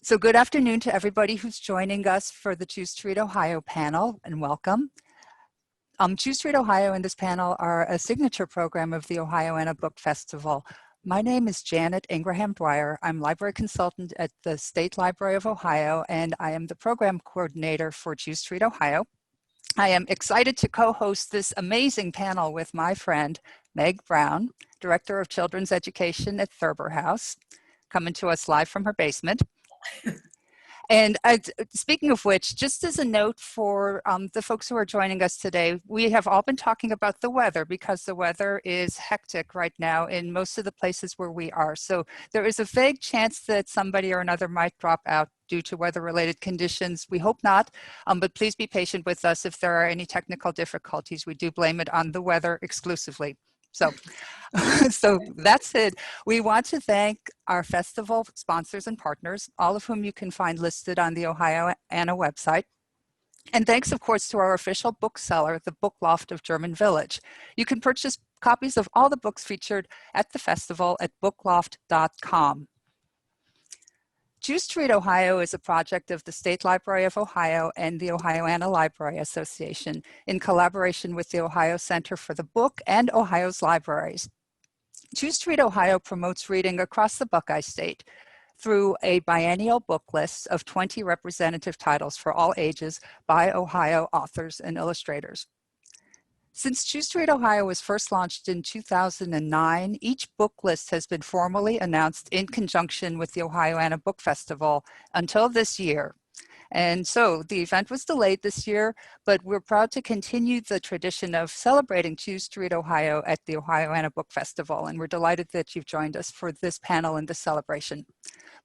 So good afternoon to everybody who's joining us for the Choose to Read Ohio panel, and welcome. Choose to Read Ohio and this panel are a signature program of the Ohioana Book Festival. My name is Janet Ingraham-Dwyer. I'm library consultant at the State Library of Ohio, and I am the program coordinator for Choose to Read Ohio. I am excited to co-host this amazing panel with my friend, Meg Brown, Director of Children's Education at Thurber House, coming to us live from her basement. And speaking of which, just as a note for the folks who are joining us today, we have all been talking about the weather because the weather is hectic right now in most of the places where we are. So there is a vague chance that somebody or another might drop out due to weather-related conditions. We hope not, but please be patient with us if there are any technical difficulties. We do blame it on the weather exclusively. So, so that's it. We want to thank our festival sponsors and partners, all of whom you can find listed on the Ohioana website. And thanks, of course, to our official bookseller, the Book Loft of German Village. You can purchase copies of all the books featured at the festival at bookloft.com. Choose to Read Ohio is a project of the State Library of Ohio and the Ohioana Library Association in collaboration with the Ohio Center for the Book and Ohio's libraries. Choose to Read Ohio promotes reading across the Buckeye State through a biennial book list of 20 representative titles for all ages by Ohio authors and illustrators. Since Choose to Read Ohio was first launched in 2009, each book list has been formally announced in conjunction with the Ohioana Book Festival until this year. And so the event was delayed this year, but we're proud to continue the tradition of celebrating Choose to Read Ohio at the Ohioana Book Festival, and we're delighted that you've joined us for this panel and this celebration.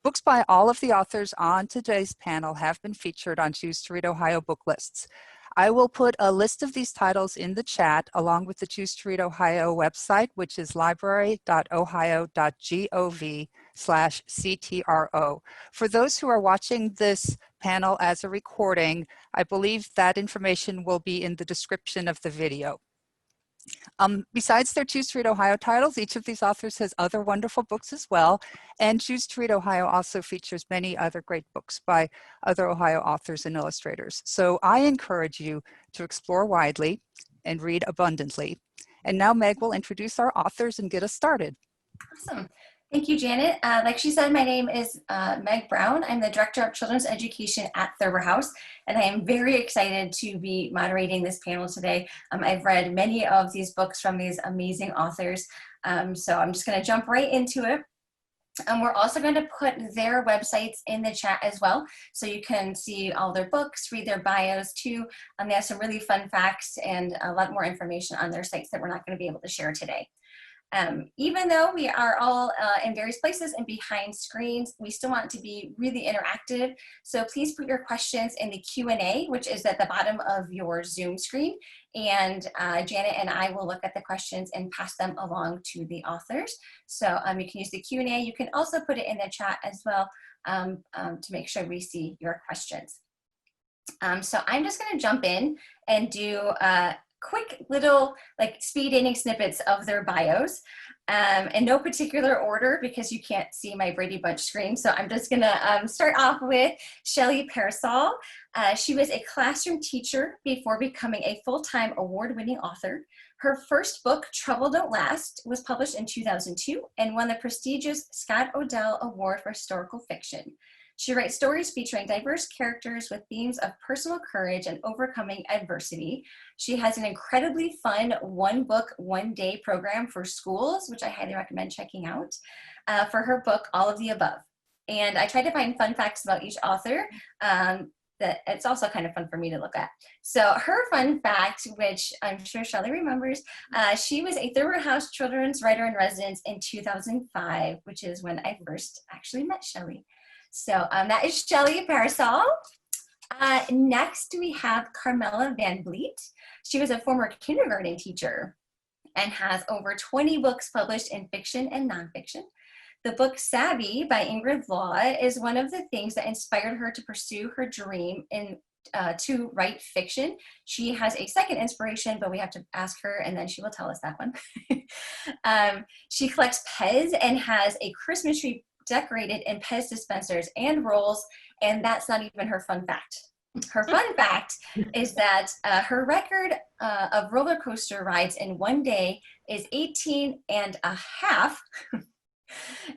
Books by all of the authors on today's panel have been featured on Choose to Read Ohio book lists. I will put a list of these titles in the chat along with the Choose to Read Ohio website, which is library.ohio.gov/CTRO. For those who are watching this panel as a recording, I believe that information will be in the description of the video. Besides their Choose to Read Ohio titles, each of these authors has other wonderful books as well. And Choose to Read Ohio also features many other great books by other Ohio authors and illustrators. So I encourage you to explore widely and read abundantly. And now Meg will introduce our authors and get us started. Awesome. Thank you, Janet. Like she said, my name is Meg Brown. I'm the Director of Children's Education at Thurber House, and I am very excited to be moderating this panel today. I've read many of these books from these amazing authors, so I'm just going to jump right into it. We're also going to put their websites in the chat as well, so you can see all their books, read their bios too. They have some really fun facts and a lot more information on their sites that we're not going to be able to share today. Even though we are all in various places and behind screens, we still want to be really interactive. So please put your questions in the Q&A, which is at the bottom of your Zoom screen. And Janet and I will look at the questions and pass them along to the authors. So you can use the Q&A. You can also put it in the chat as well to make sure we see your questions. So I'm just going to jump in and do quick little like speed dating snippets of their bios in no particular order because you can't see my Brady Bunch screen. So I'm just gonna start off with Shelley Pearsall. She was a classroom teacher before becoming a full-time award-winning author. Her first book, Trouble Don't Last, was published in 2002 and won the prestigious Scott Odell Award for Historical Fiction. She writes stories featuring diverse characters with themes of personal courage and overcoming adversity. She has an incredibly fun one book, one day program for schools, which I highly recommend checking out for her book, All of the Above. And I tried to find fun facts about each author that it's also kind of fun for me to look at. So her fun fact, which I'm sure Shelley remembers, she was a Thurber House Children's Writer in Residence in 2005, which is when I first actually met Shelley. So that is Shelley Pearsall. Next, we have Carmella Van Bleet. She was a former kindergarten teacher and has over 20 books published in fiction and nonfiction. The book Savvy by Ingraham-Dwyer is one of the things that inspired her to pursue her dream to write fiction. She has a second inspiration, but we have to ask her and then she will tell us that one. She collects Pez and has a Christmas tree decorated in Pez dispensers and rolls, and that's not even her fun fact. Her fun fact is that her record of roller coaster rides in one day is 18 and a half.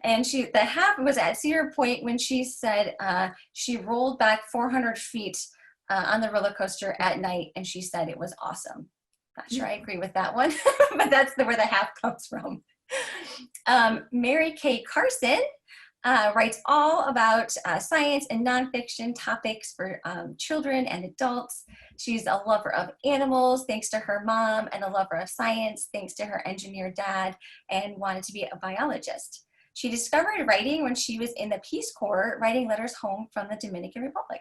And the half was at Cedar Point when she said she rolled back 400 feet on the roller coaster at night, and she said it was awesome. Not sure I agree with that one, but that's where the half comes from. Mary Kay Carson writes all about science and nonfiction topics for children and adults. She's a lover of animals, thanks to her mom, and a lover of science, thanks to her engineer dad, and wanted to be a biologist. She discovered writing when she was in the Peace Corps, writing letters home from the Dominican Republic.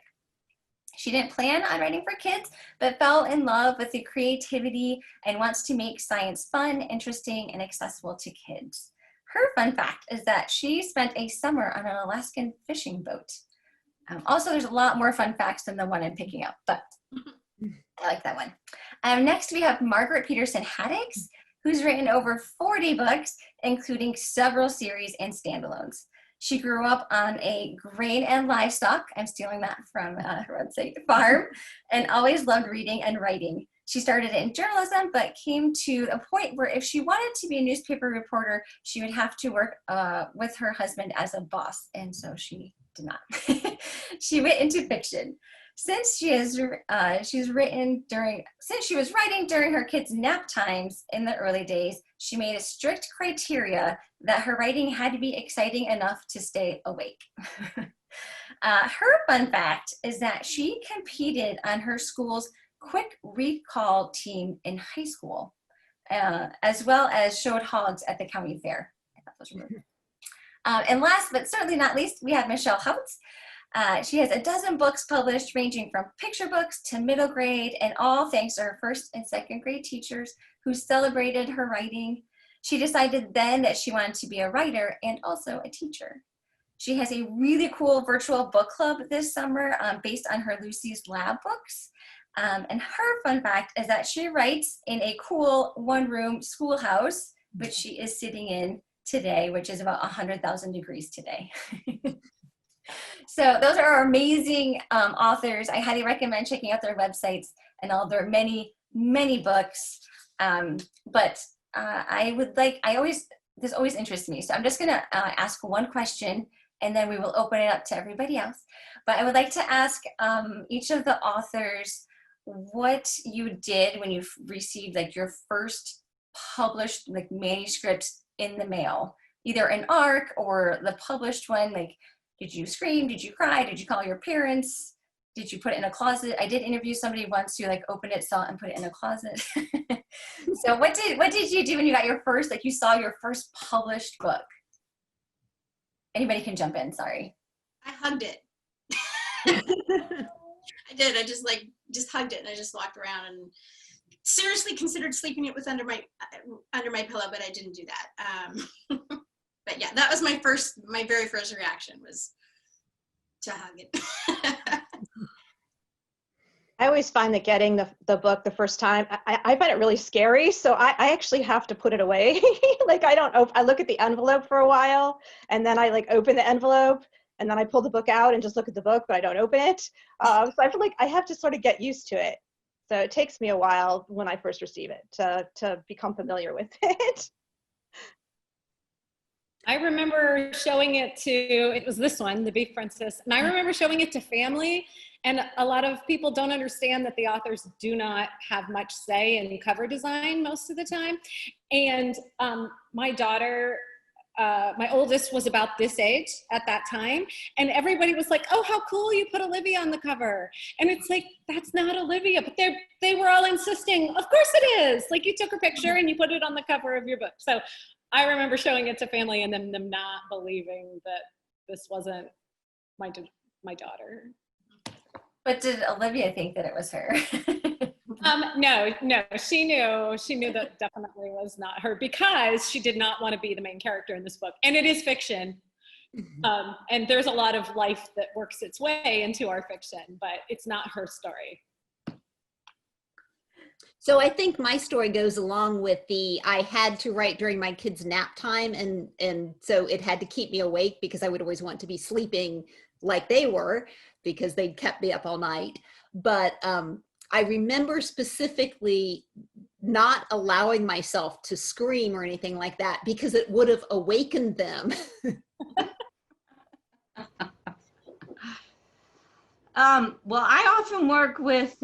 She didn't plan on writing for kids, but fell in love with the creativity and wants to make science fun, interesting, and accessible to kids. Her fun fact is that she spent a summer on an Alaskan fishing boat. Also, there's a lot more fun facts than the one I'm picking up, but I like that one. Next, we have Margaret Peterson Haddix, who's written over 40 books, including several series and standalones. She grew up on a grain and livestock, I'm stealing that from her website, farm, and always loved reading and writing. She started in journalism, but came to a point where if she wanted to be a newspaper reporter, she would have to work with her husband as a boss, and so she did not. She went into fiction. Since she was writing during her kids' nap times in the early days, she made a strict criteria that her writing had to be exciting enough to stay awake. Her fun fact is that she competed on her school's quick recall team in high school, as well as showed hogs at the county fair. I thought those were and last but certainly not least, we have Michelle Houts. She has a dozen books published ranging from picture books to middle grade, and all thanks to her first and second grade teachers who celebrated her writing. She decided then that she wanted to be a writer and also a teacher. She has a really cool virtual book club this summer based on her Lucy's Lab books. And her fun fact is that she writes in a cool one-room schoolhouse, which she is sitting in today, which is about 100,000 degrees today. So those are our amazing authors. I highly recommend checking out their websites and all their many, many books. This always interests me. So I'm just gonna ask one question and then we will open it up to everybody else. But I would like to ask each of the authors what you did when you received like your first published like manuscript in the mail, either an ARC or the published one. Like, did you scream? Did you cry? Did you call your parents? Did you put it in a closet? I did interview somebody once who like opened it, saw it, and put it in a closet. So what did you do when you got your first, like you saw your first published book? Anybody can jump in, sorry. I hugged it. I did, I just hugged it and I just walked around and seriously considered sleeping it with under my pillow, but I didn't do that. But yeah, that was my very first reaction was to hug it. I always find that getting the book the first time, I find it really scary. So I actually have to put it away. Like I look at the envelope for a while and then I like open the envelope and then I pull the book out and just look at the book, but I don't open it. So I feel like I have to sort of get used to it. So it takes me a while when I first receive it to become familiar with it. I remember showing it it was this one, The Beef Princess, and I remember showing it to family, and a lot of people don't understand that the authors do not have much say in cover design most of the time. And my daughter, my oldest was about this age at that time, and everybody was like, oh, how cool you put Olivia on the cover. And it's like, that's not Olivia, but they were all insisting, of course it is. Like, you took a picture and you put it on the cover of your book. So I remember showing it to family and then them not believing that this wasn't my daughter. But did Olivia think that it was her? No, she knew that definitely was not her because she did not want to be the main character in this book. And it is fiction. And there's a lot of life that works its way into our fiction, but it's not her story. So I think my story goes along with I had to write during my kids' nap time, and so it had to keep me awake because I would always want to be sleeping like they were because they'd kept me up all night. But I remember specifically not allowing myself to scream or anything like that because it would have awakened them. Well, I often work with,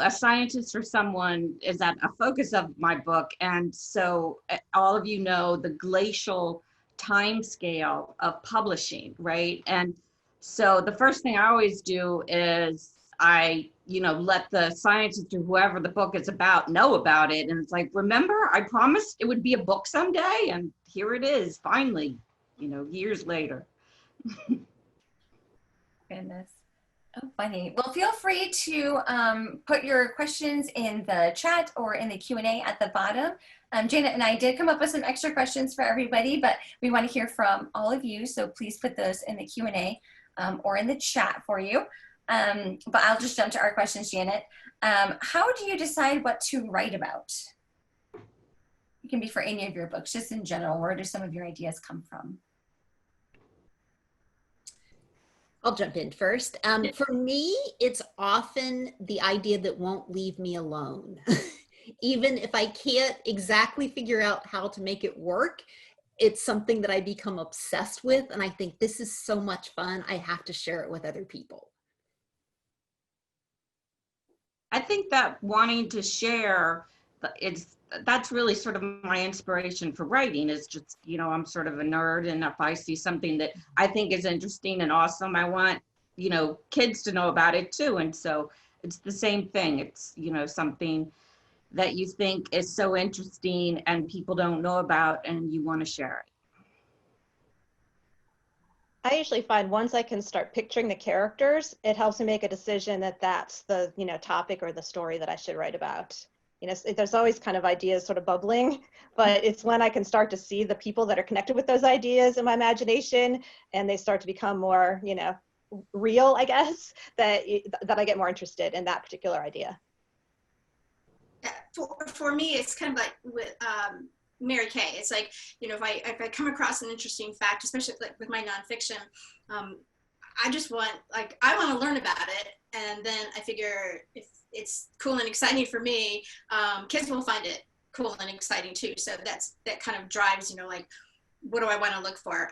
a scientist or someone is at a focus of my book. And so all of you know the glacial time scale of publishing, right? And so the first thing I always do is I let the scientist or whoever the book is about know about it. And it's like, remember, I promised it would be a book someday. And here it is, finally, years later. Goodness. Oh, funny. Well, feel free to put your questions in the chat or in the Q&A at the bottom. Janet and I did come up with some extra questions for everybody, but we want to hear from all of you. So please put those in the Q&A or in the chat for you. But I'll just jump to our questions, Janet. How do you decide what to write about? It can be for any of your books, just in general. Where do some of your ideas come from? I'll jump in first. For me, it's often the idea that won't leave me alone. Even if I can't exactly figure out how to make it work, it's something that I become obsessed with. And I think this is so much fun. I have to share it with other people. I think that wanting to share, that's really sort of my inspiration for writing is just, I'm sort of a nerd, and if I see something that I think is interesting and awesome, I want, kids to know about it too. And so it's the same thing. It's, something that you think is so interesting and people don't know about and you want to share it. I usually find once I can start picturing the characters, it helps me make a decision that that's the, topic or the story that I should write about. There's always kind of ideas sort of bubbling, but it's when I can start to see the people that are connected with those ideas in my imagination and they start to become more, real, I guess, that I get more interested in that particular idea. For me, it's kind of like with Mary Kay. It's like, if I come across an interesting fact, especially like with my nonfiction, I just want, I want to learn about it. And then I figure if it's cool and exciting for me, kids will find it cool and exciting too. So that kind of drives, what do I want to look for?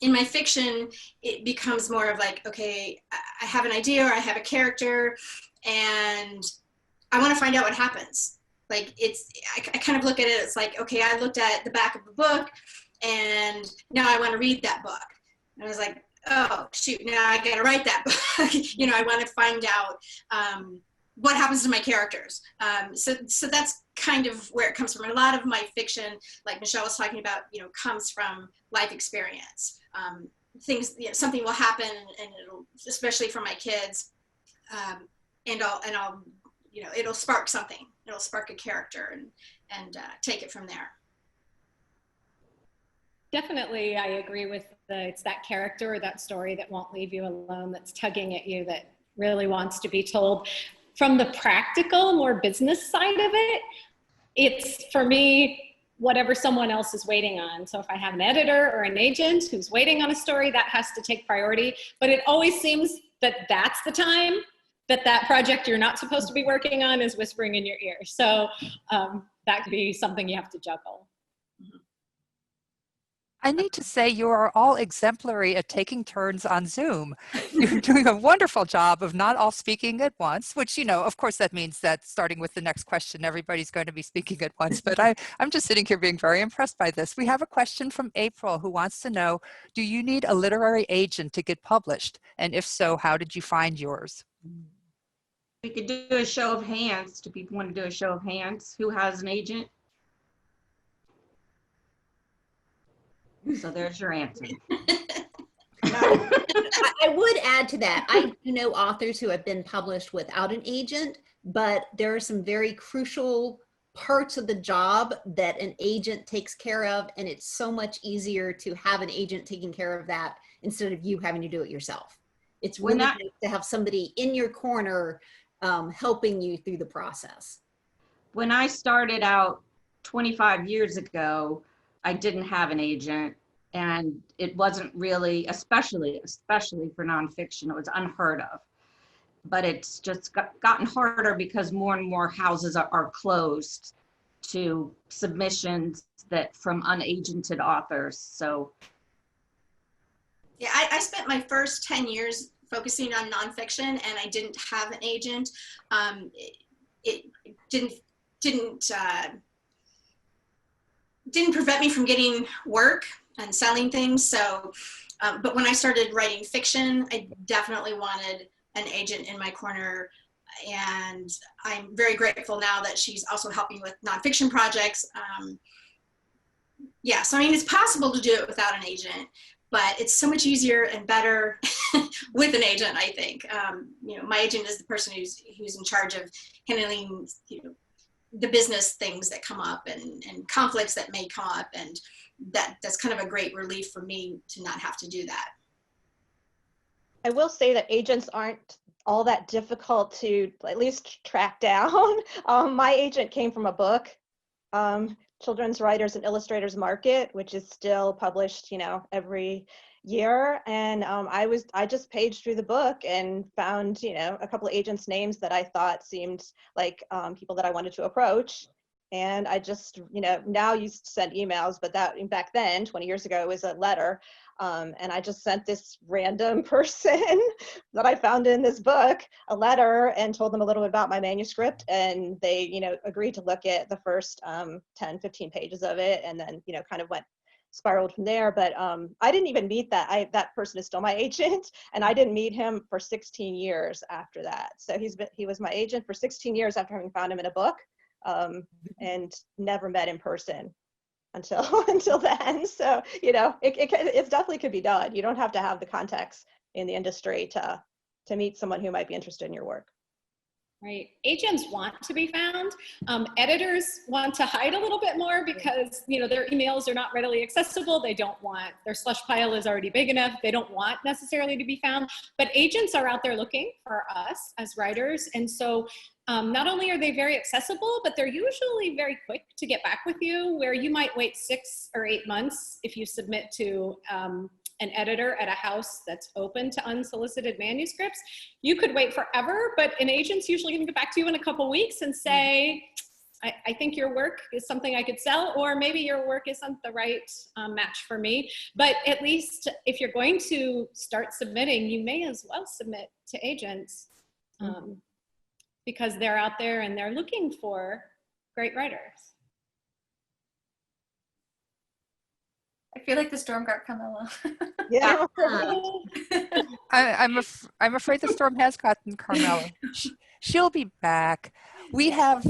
In my fiction, it becomes more of like, okay, I have an idea or I have a character and I want to find out what happens. Like I kind of look at it, it's like, okay, I looked at the back of the book and now I want to read that book. And I was like, oh shoot, now I gotta write that book. I want to find out what happens to my characters. So that's kind of where it comes from. And a lot of my fiction, like Michelle was talking about, comes from life experience. Things, something will happen, and it'll, especially for my kids, and I'll, it'll spark something. It'll spark a character and take it from there. Definitely, I agree with it's that character or that story that won't leave you alone, that's tugging at you, that really wants to be told. From the practical, more business side of it, it's, for me, whatever someone else is waiting on. So if I have an editor or an agent who's waiting on a story, that has to take priority. But it always seems that that's the time that project you're not supposed to be working on is whispering in your ear. So that could be something you have to juggle. I need to say you are all exemplary at taking turns on Zoom. You're doing a wonderful job of not all speaking at once, which, of course that means that starting with the next question, everybody's going to be speaking at once, but I'm just sitting here being very impressed by this. We have a question from April who wants to know, do you need a literary agent to get published? And if so, how did you find yours? We could do a show of hands. Do people want to do a show of hands? Who has an agent? So there's your answer. I would add to that. I do know authors who have been published without an agent, but there are some very crucial parts of the job that an agent takes care of, and it's so much easier to have an agent taking care of that instead of you having to do it yourself. It's really nice to have somebody in your corner helping you through the process? When I started out 25 years ago, I didn't have an agent, and it wasn't really, especially for nonfiction, it was unheard of. But it's just gotten harder because more and more houses are closed to submissions that from unagented authors. So yeah, I spent my first 10 years focusing on nonfiction, and I didn't have an agent. It didn't prevent me from getting work and selling things. So, but when I started writing fiction, I definitely wanted an agent in my corner. And I'm very grateful now that she's also helping with nonfiction projects. Yeah, so I mean, it's possible to do it without an agent, but it's so much easier and better with an agent, I think. You know, my agent is the person who's in charge of handling, you know, the business things that come up and conflicts that may come up, and that's kind of a great relief for me to not have to do that. I will say that agents aren't all that difficult to at least track down. My agent came from a book, Children's Writers and Illustrators Market, which is still published, you know, every year. And I just paged through the book and found, you know, a couple of agents' names that I thought seemed like people that I wanted to approach. And I just, you know, now you send emails, but that back then, 20 years ago, it was a letter. And I just sent this random person that I found in this book a letter and told them a little bit about my manuscript. And they, you know, agreed to look at the first 10, 15 pages of it, and then, you know, kind of spiraled from there. But I didn't even meet that person is still my agent, and I didn't meet him for 16 years after that. So he was my agent for 16 years after having found him in a book, and never met in person until then. So, you know, it definitely could be done. You don't have to have the contacts in the industry to meet someone who might be interested in your work. Right. Agents want to be found. Editors want to hide a little bit more because, you know, their emails are not readily accessible. They don't want, their slush pile is already big enough. They don't want necessarily to be found, but agents are out there looking for us as writers. And so not only are they very accessible, but they're usually very quick to get back with you, where you might wait 6 or 8 months if you submit to an editor at a house that's open to unsolicited manuscripts. You could wait forever, but an agent's usually gonna get back to you in a couple weeks and say, I think your work is something I could sell, or maybe your work isn't the right match for me. But at least if you're going to start submitting, you may as well submit to agents because they're out there and they're looking for great writers. I feel like the storm got Carmella. Yeah. I'm afraid the storm has gotten Carmella. She'll be back. We have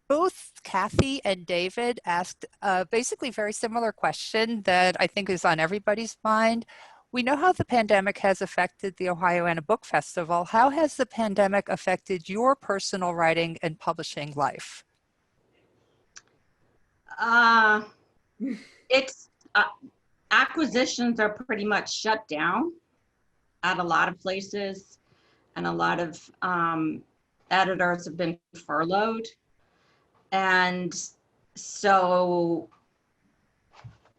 both Kathy and David asked a basically very similar question that I think is on everybody's mind. We know how the pandemic has affected the Ohioana Book Festival. How has the pandemic affected your personal writing and publishing life? It's acquisitions are pretty much shut down at a lot of places, and a lot of editors have been furloughed. And so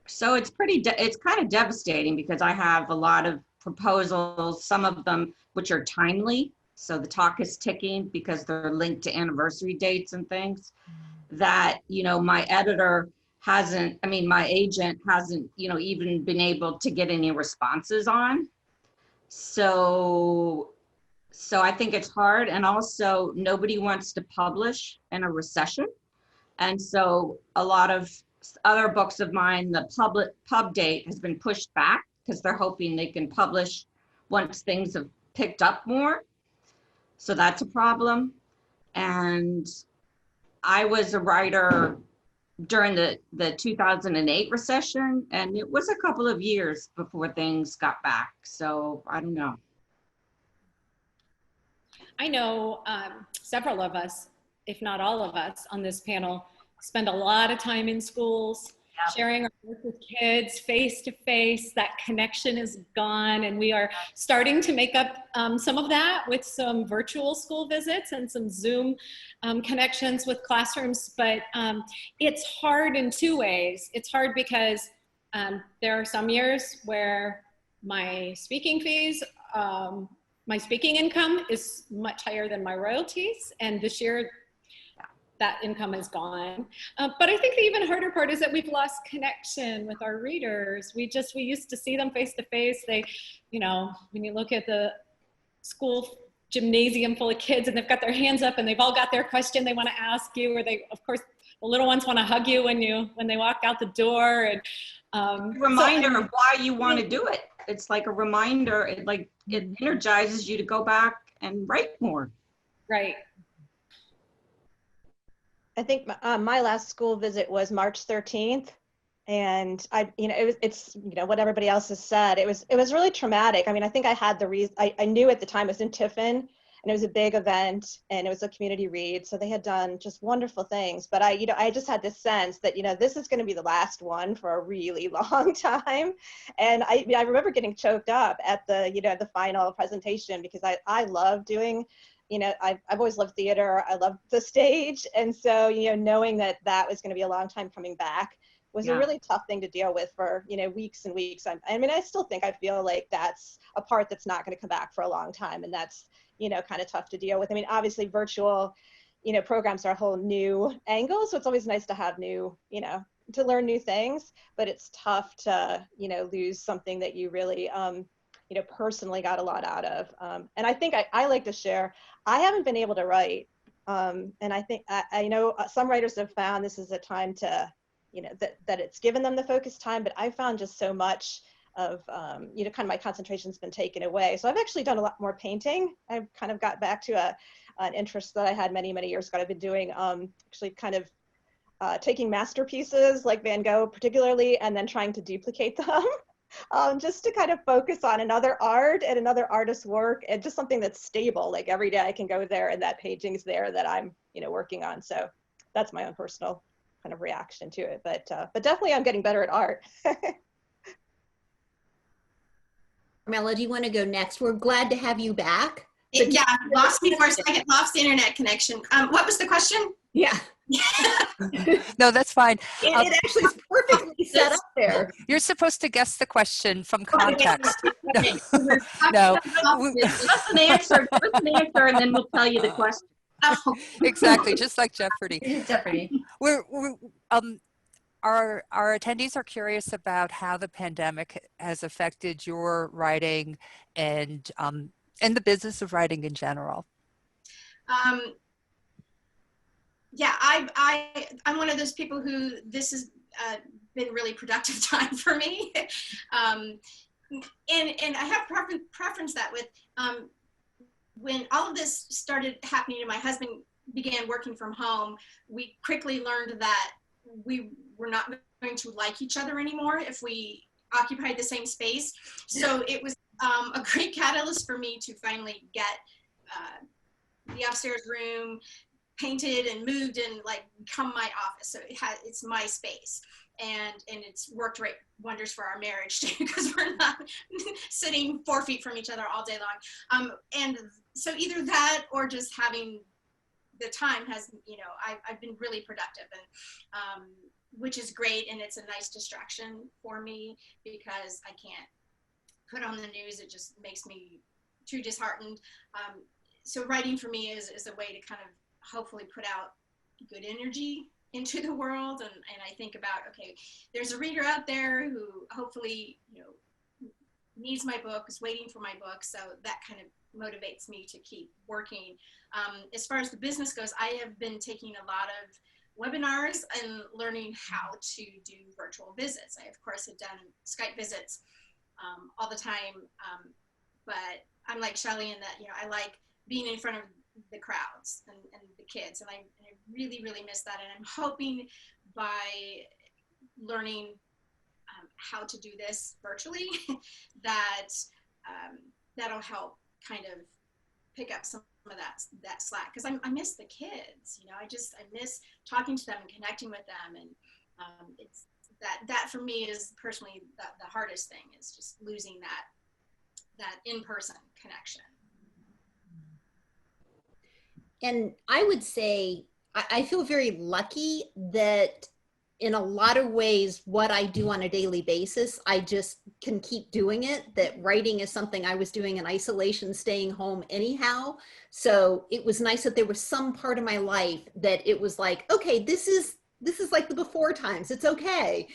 it's it's kind of devastating because I have a lot of proposals, some of them which are timely. So the clock is ticking because they're linked to anniversary dates and things that, you know, my agent hasn't, you know, even been able to get any responses on. So I think it's hard. And also nobody wants to publish in a recession. And so a lot of other books of mine, the pub date has been pushed back because they're hoping they can publish once things have picked up more. So that's a problem. And I was a writer during the 2008 recession, and it was a couple of years before things got back. So I don't know. I know several of us, if not all of us on this panel, spend a lot of time in schools, sharing our work with kids face to face. That connection is gone, and we are starting to make up some of that with some virtual school visits and some Zoom connections with classrooms. But it's hard in two ways. It's hard because there are some years where my speaking fees, my speaking income is much higher than my royalties, and this year that income is gone. But I think the even harder part is that we've lost connection with our readers. We used to see them face to face. They, you know, when you look at the school gymnasium full of kids and they've got their hands up and they've all got their question they want to ask you, or they, of course, the little ones want to hug you when they walk out the door. And reminder of why you want to do it. It's like a reminder. It energizes you to go back and write more. Right. I think my last school visit was March 13th, and it's what everybody else has said. It was really traumatic. I mean, I think I had the reason. I knew at the time it was in Tiffin, and it was a big event, and it was a community read, so they had done just wonderful things. But I just had this sense that this is going to be the last one for a really long time, and I remember getting choked up at the final presentation because I love doing. I've always loved theater. I love the stage. And so, knowing that was going to be a long time coming back was a really tough thing to deal with for, weeks and weeks. I mean, I still think I feel like that's a part that's not going to come back for a long time. And that's, kind of tough to deal with. I mean, obviously virtual, programs are a whole new angle. So it's always nice to have new, to learn new things, but it's tough to, lose something that you really, personally got a lot out of. And I think I like to share, I haven't been able to write. And I think, I know some writers have found this is a time to, that it's given them the focus time, but I found just so much of, kind of my concentration's been taken away. So I've actually done a lot more painting. I've kind of got back to an interest that I had many, many years ago. I've been doing actually kind of taking masterpieces like Van Gogh particularly, and then trying to duplicate them. Just to kind of focus on another art and another artist's work, and just something that's stable. Like every day I can go there and that painting's there that I'm, working on. So that's my own personal kind of reaction to it. But definitely I'm getting better at art. Carmella, do you want to go next? We're glad to have you back. Yeah, lost me for a second, lost the internet connection. What was the question? Yeah. No, that's fine. It actually is perfectly set up there. You're supposed to guess the question from context. Okay. No. Just an answer, and then we'll tell you the question. Oh. Exactly, just like Jeopardy. Jeopardy. Our attendees are curious about how the pandemic has affected your writing and the business of writing in general. Yeah, I'm one of those people who this has been really productive time for me. And I have preference that with when all of this started happening and my husband began working from home, we quickly learned that we were not going to like each other anymore if we occupied the same space. So it was a great catalyst for me to finally get the upstairs room painted and moved and like become my office. So it's my space, and it's worked wonders for our marriage too, because we're not sitting 4 feet from each other all day long. And so either that or just having the time has, I've been really productive, and which is great, and it's a nice distraction for me because I can't put on the news. It just makes me too disheartened. So writing for me is a way to kind of hopefully put out good energy into the world. And I think about, okay, there's a reader out there who hopefully, needs my book, is waiting for my book. So that kind of motivates me to keep working. As far as the business goes, I have been taking a lot of webinars and learning how to do virtual visits. I, of course, have done Skype visits all the time. But I'm like Shelley in that, I like being in front of the crowds and the kids, and I really, really miss that. And I'm hoping by learning how to do this virtually that that'll help kind of pick up some of that slack, because I miss the kids. I miss talking to them and connecting with them, and that for me is personally the hardest thing, is just losing that in-person connection. And I would say, I feel very lucky that in a lot of ways, what I do on a daily basis, I just can keep doing it. That writing is something I was doing in isolation, staying home anyhow. So it was nice that there was some part of my life that it was like, okay, this is like the before times. It's okay.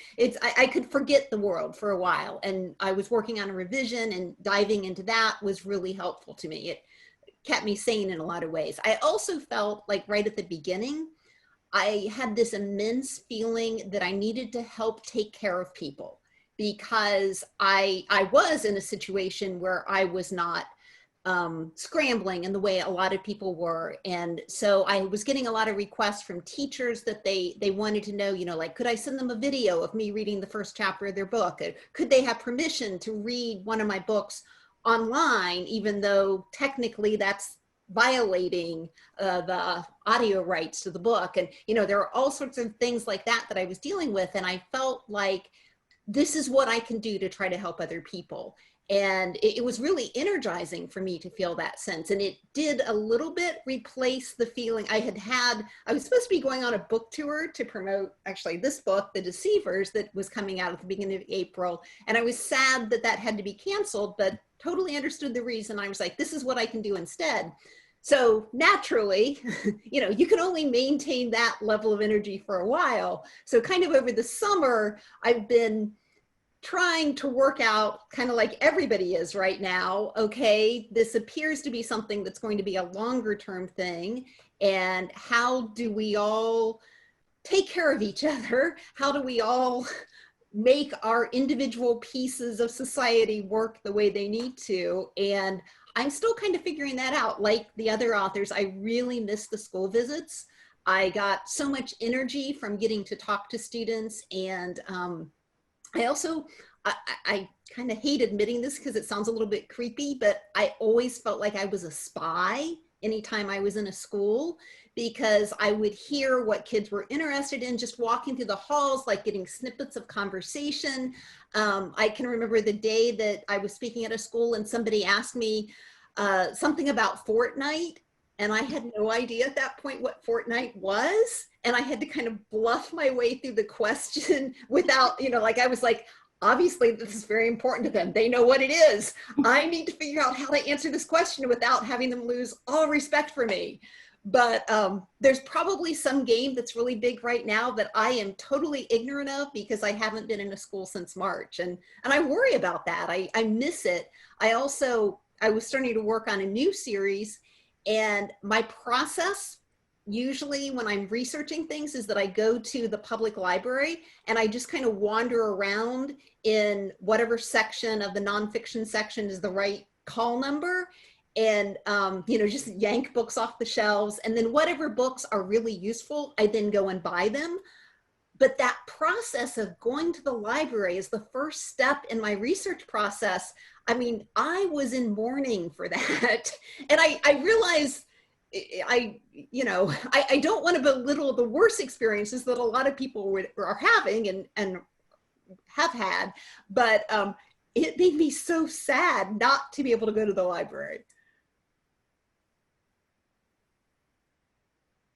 I could forget the world for a while. And I was working on a revision, and diving into that was really helpful to me. It kept me sane in a lot of ways. I also felt like right at the beginning, I had this immense feeling that I needed to help take care of people, because I was in a situation where I was not scrambling in the way a lot of people were. And so I was getting a lot of requests from teachers that they wanted to know, like, could I send them a video of me reading the first chapter of their book? Could they have permission to read one of my books online, even though technically that's violating the audio rights to the book? And, there are all sorts of things like that I was dealing with. And I felt like this is what I can do to try to help other people. And it was really energizing for me to feel that sense. And it did a little bit replace the feeling I was supposed to be going on a book tour to promote actually this book, The Deceivers, that was coming out at the beginning of April. And I was sad that had to be canceled, but totally understood the reason. I was like, this is what I can do instead. So naturally, you can only maintain that level of energy for a while. So kind of over the summer, I've been trying to work out, kind of like everybody is right now, okay, this appears to be something that's going to be a longer term thing. And how do we all take care of each other? How do we all make our individual pieces of society work the way they need to? And I'm still kind of figuring that out. Like the other authors, I really miss the school visits. I got so much energy from getting to talk to students. And I also, I kind of hate admitting this because it sounds a little bit creepy, but I always felt like I was a spy anytime I was in a school, because I would hear what kids were interested in just walking through the halls, like getting snippets of conversation. I can remember the day that I was speaking at a school and somebody asked me something about Fortnite, and I had no idea at that point what Fortnite was. And I had to kind of bluff my way through the question without, I was like, obviously this is very important to them. They know what it is. I need to figure out how to answer this question without having them lose all respect for me. But there's probably some game that's really big right now that I am totally ignorant of because I haven't been in a school since March. And I worry about that. I miss it. I was starting to work on a new series, and my process usually when I'm researching things is that I go to the public library and I just kind of wander around in whatever section of the nonfiction section is the right call number, and just yank books off the shelves. And then whatever books are really useful, I then go and buy them. But that process of going to the library is the first step in my research process. I mean, I was in mourning for that. And I realized I don't want to belittle the worst experiences that a lot of people are having and have had, but it made me so sad not to be able to go to the library.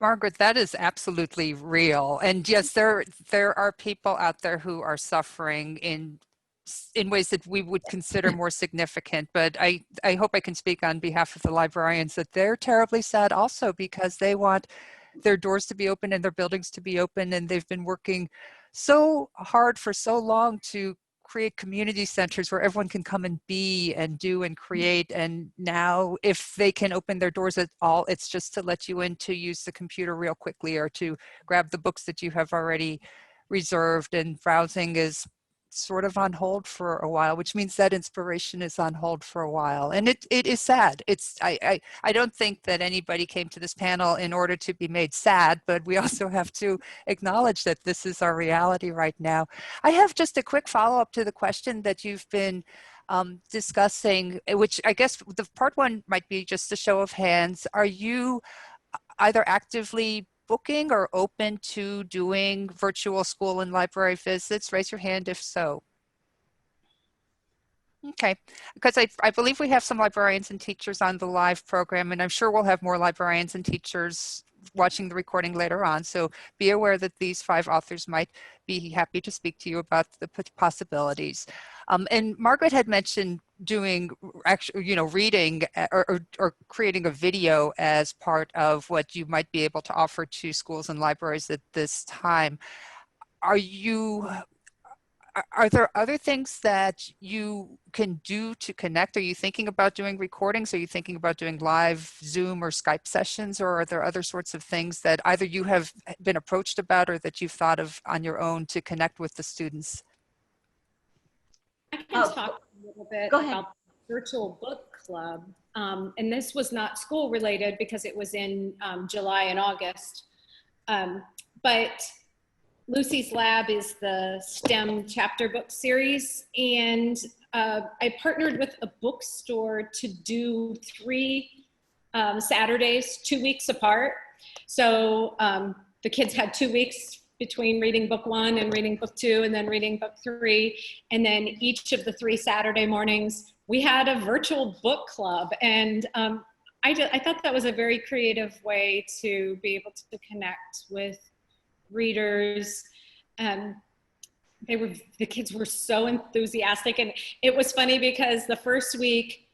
Margaret, that is absolutely real. And yes, there are people out there who are suffering in ways that we would consider more significant. But I hope I can speak on behalf of the librarians that they're terribly sad also, because they want their doors to be open and their buildings to be open. And they've been working so hard for so long to create community centers where everyone can come and be and do and create. And now if they can open their doors at all, it's just to let you in to use the computer real quickly or to grab the books that you have already reserved, and browsing is sort of on hold for a while, which means that inspiration is on hold for a while. And it is sad. I don't think that anybody came to this panel in order to be made sad, but we also have to acknowledge that this is our reality right now. I have just a quick follow-up to the question that you've been discussing, which I guess the part one might be just a show of hands. Are you either actively booking or open to doing virtual school and library visits? Raise your hand if so. Okay, because I believe we have some librarians and teachers on the live program, and I'm sure we'll have more librarians and teachers watching the recording later on. So be aware that these 5 authors might be happy to speak to you about the possibilities. And Margaret had mentioned doing actually, you know, reading or creating a video as part of what you might be able to offer to schools and libraries at this time. Are there other things that you can do to connect? Are you thinking about doing recordings? Are you thinking about doing live Zoom or Skype sessions? Or are there other sorts of things that either you have been approached about or that you've thought of on your own to connect with the students? I can talk a little bit about the virtual book club. And this was not school related because it was in July and August. But Lucy's Lab is the STEM chapter book series, and I partnered with a bookstore to do 3 Saturdays, 2 weeks apart. So the kids had 2 weeks between reading book 1 and reading book 2 and then reading book 3. And then each of the 3 Saturday mornings, we had a virtual book club. And I thought that was a very creative way to be able to connect with readers. The kids were so enthusiastic, and it was funny because the first week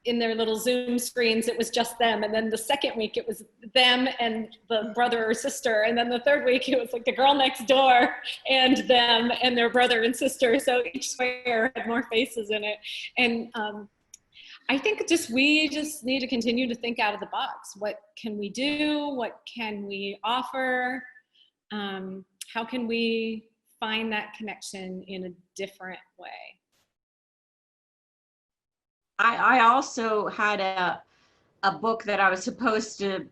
in their little Zoom screens it was just them, and then the second week it was them and the brother or sister, and then the third week it was like the girl next door and them and their brother and sister, so each square had more faces in it. And I think we just need to continue to think out of the box. What can we do? What can we offer? How can we find that connection in a different way? I also had a book that I was supposed to,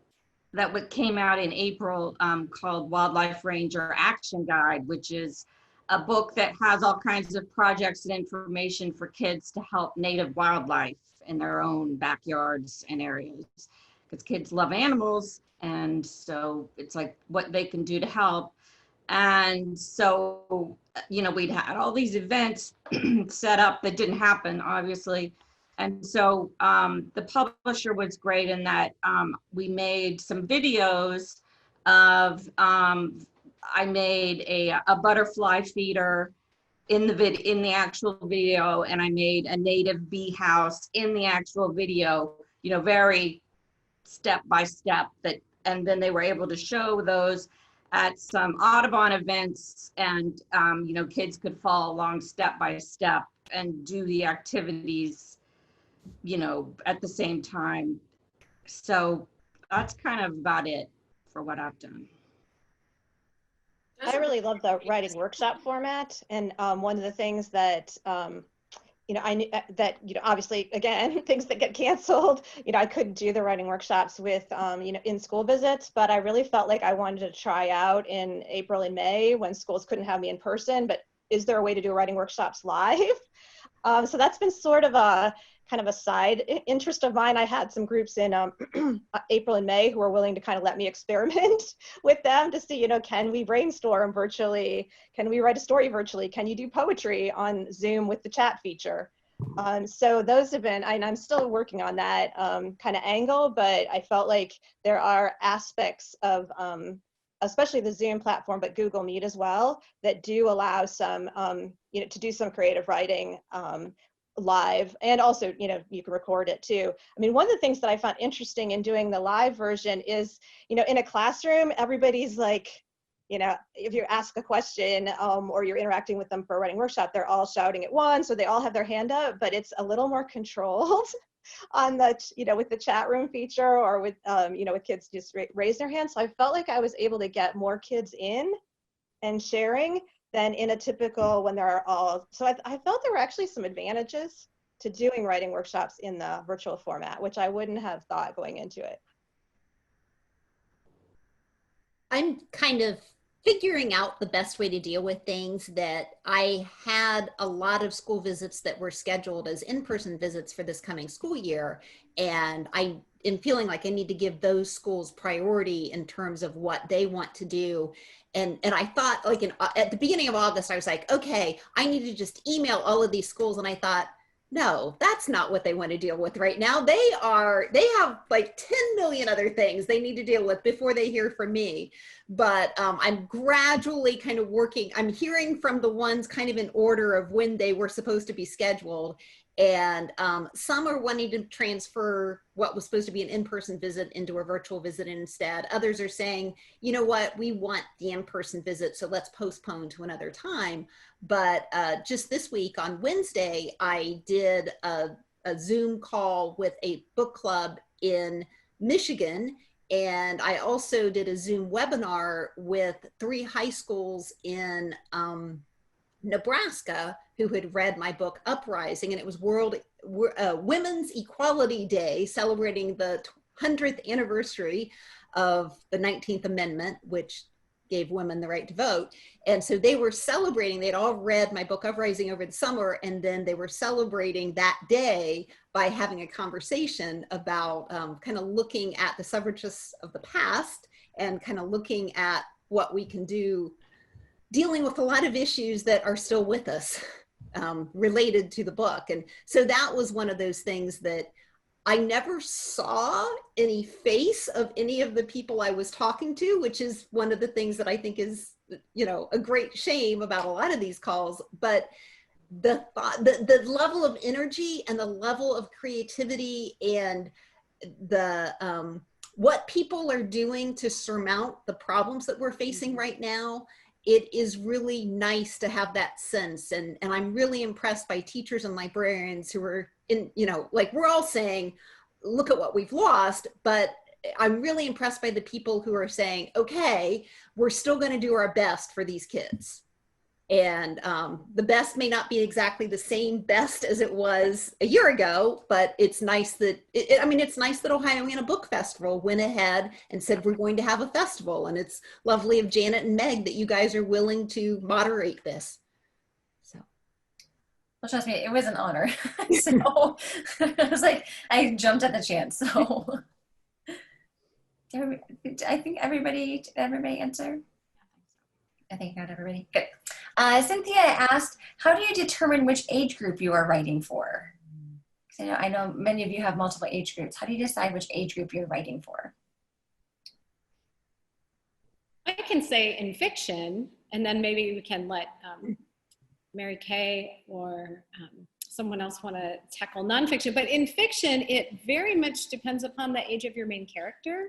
that came out in April, called Wildlife Ranger Action Guide, which is a book that has all kinds of projects and information for kids to help native wildlife in their own backyards and areas. Because kids love animals, and so it's like what they can do to help. And so, you know, we'd had all these events set up that didn't happen, obviously. And so the publisher was great in that we made some videos of, I made a butterfly feeder in the actual video, and I made a native bee house in the actual video, you know, very step by step, and then they were able to show those at some Audubon events, and you know, kids could follow along step by step and do the activities, you know, at the same time. So that's kind of about it for what I've done. I really love the writing workshop format, and one of the things that you know, I knew that, you know, obviously, again, things that get canceled, you know, I couldn't do the writing workshops with, you know, in school visits, but I really felt like I wanted to try out in April and May when schools couldn't have me in person, but is there a way to do writing workshops live? So that's been sort of a kind of a side interest of mine. I had some groups in April and May who were willing to kind of let me experiment with them to see, you know, can we brainstorm virtually? Can we write a story virtually? Can you do poetry on Zoom with the chat feature? So those have been, and I'm still working on that kind of angle, but I felt like there are aspects of, especially the Zoom platform, but Google Meet as well, that do allow some, you know, to do some creative writing live, and also, you know, you can record it too. I mean, one of the things that I found interesting in doing the live version is, you know, in a classroom, everybody's like, you know, if you ask a question or you're interacting with them for a writing workshop, they're all shouting at once, or they all have their hand up, but it's a little more controlled on the, you know, with the chat room feature, or with, you know, with kids just raise their hands. So I felt like I was able to get more kids in and sharing than in a typical when they're all, so I felt there were actually some advantages to doing writing workshops in the virtual format, which I wouldn't have thought going into it. I'm kind of figuring out the best way to deal with things, that I had a lot of school visits that were scheduled as in-person visits for this coming school year. And I am feeling like I need to give those schools priority in terms of what they want to do. And I thought, like, at the beginning of August, I was like, okay, I need to just email all of these schools. And I thought, no, that's not what they want to deal with right now. They have like 10 million other things they need to deal with before they hear from me. But I'm gradually kind of working. I'm hearing from the ones kind of in order of when they were supposed to be scheduled. And some are wanting to transfer what was supposed to be an in-person visit into a virtual visit instead. Others are saying, you know what, we want the in-person visit, so let's postpone to another time. But just this week on Wednesday, I did a Zoom call with a book club in Michigan. And I also did a Zoom webinar with 3 high schools in Nebraska who had read my book Uprising, and it was Women's Equality Day, celebrating the 100th anniversary of the 19th Amendment, which gave women the right to vote. And so they were celebrating, they'd all read my book Uprising over the summer, and then they were celebrating that day by having a conversation about kind of looking at the suffragists of the past and kind of looking at what we can do dealing with a lot of issues that are still with us related to the book. And so that was one of those things that I never saw any face of any of the people I was talking to, which is one of the things that I think is, you know, a great shame about a lot of these calls. But the level of energy and the level of creativity and the what people are doing to surmount the problems that we're facing right now, it is really nice to have that sense. And I'm really impressed by teachers and librarians who are in, you know, like we're all saying, look at what we've lost, but I'm really impressed by the people who are saying, okay, we're still going to do our best for these kids. And the best may not be exactly the same best as it was a year ago, but it's nice that, I mean, it's nice that Ohioana Book Festival went ahead and said, we're going to have a festival. And it's lovely of Janet and Meg that you guys are willing to moderate this. So. Well, trust me, it was an honor. So I was like, I jumped at the chance. So I think everybody answered. I think I got everybody. Good. Cynthia asked, how do you determine which age group you are writing for? Because I know many of you have multiple age groups. How do you decide which age group you're writing for? I can say in fiction, and then maybe we can let Mary Kay or someone else want to tackle nonfiction. But in fiction, it very much depends upon the age of your main character.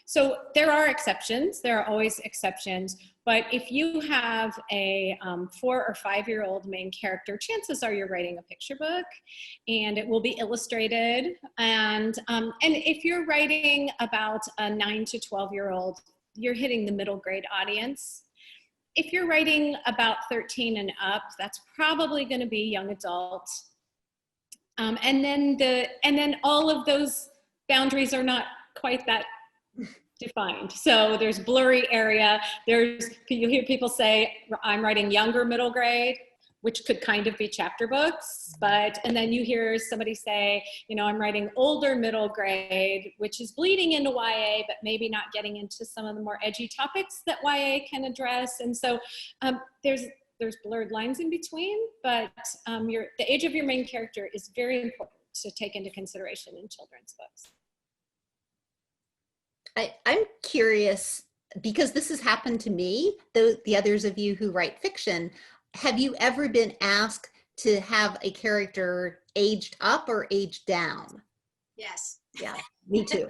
So there are exceptions, there are always exceptions, but if you have a 4 or 5-year-old main character, chances are you're writing a picture book and it will be illustrated. And if you're writing about a 9 to 12-year-old, you're hitting the middle grade audience. If you're writing about 13 and up, that's probably going to be young adult. And then all of those boundaries are not quite that defined. So there's blurry area. You hear people say, I'm writing younger middle grade, which could kind of be chapter books, and then you hear somebody say, you know, I'm writing older middle grade, which is bleeding into YA, but maybe not getting into some of the more edgy topics that YA can address. And so there's blurred lines in between, but the age of your main character is very important to take into consideration in children's books. I'm curious, because this has happened to me, the others of you who write fiction, have you ever been asked to have a character aged up or aged down? Yes. Yeah, me too.